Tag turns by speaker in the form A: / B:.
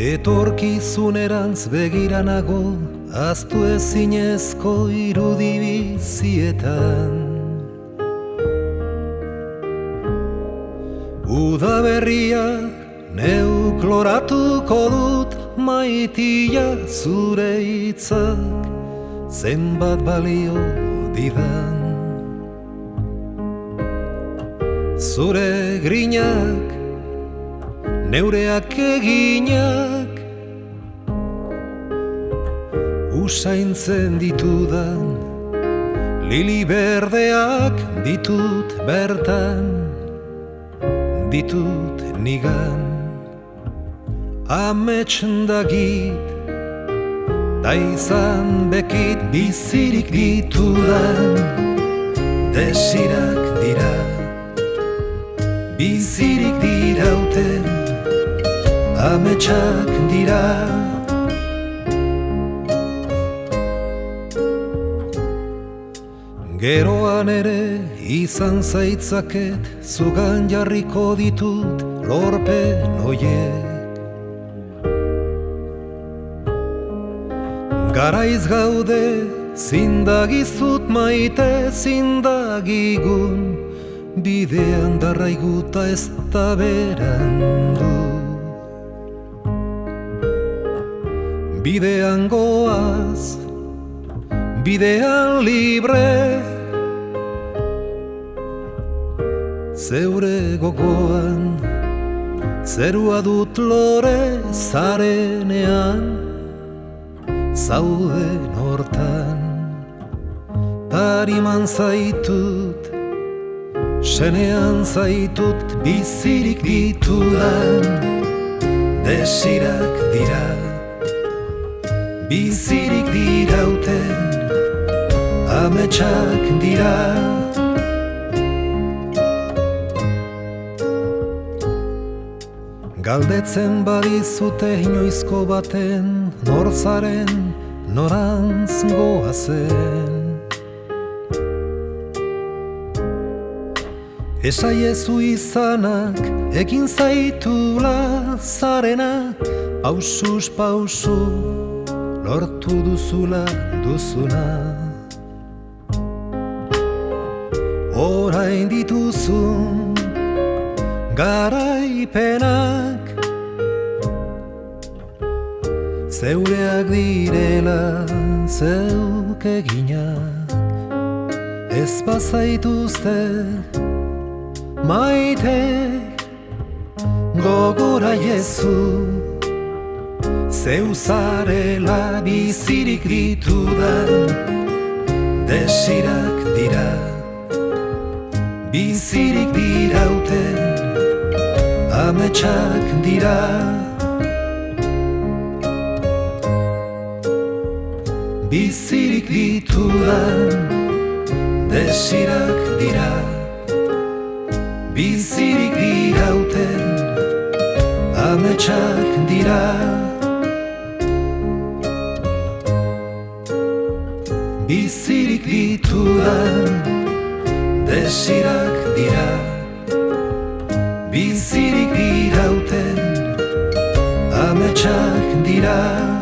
A: Etorkizunerantz begiranago, ahaztu ezinezko irudi bizietan. Udaberria neu kloratuko dut, maitia zure hitzak zenbat balio didan. Zure grinak, neureak eginak, usaintzen ditudan, lili berdeak ditut bertan, ditut nigan. Amets dagit, da izan bekit bizirik ditudan, desirak dira, bizirik dirauten, ametsak dira. Geroan ere izan zaitzaket, zugan jarriko ditut lorpen hoiek. Garaiz gaude, zindagizut maite, zindagigun, bidean darraiguta ez da berandu. Bidean goaz, bidean libre, zeure gogoan, zerua dut lore zarenean, zauden hortan, tariman zaitut, senean zaitut bizirik ditudan, desirak dira, bizirik dirauten, ametsak dira. Galdetzen badizute inoizko baten, nor zaren, norantz goazen. Esaiezu izanak, egin zaitula zarena, pausuz pausu, lortu duzula duzuna. Orain dituzun garaipenak, zeureak direla zeuk eginak, ez bazaituzte maite, gogora jezu, zeu zarela bizirik ditudan, desirak dira, bizirik dirauten, ametsak dira. Bizirik ditudan, desirak dira, bizirik dirauten, ametsak dira. Bizirik ditudan, desirak dira, bizirik dirauten, ametsak dira.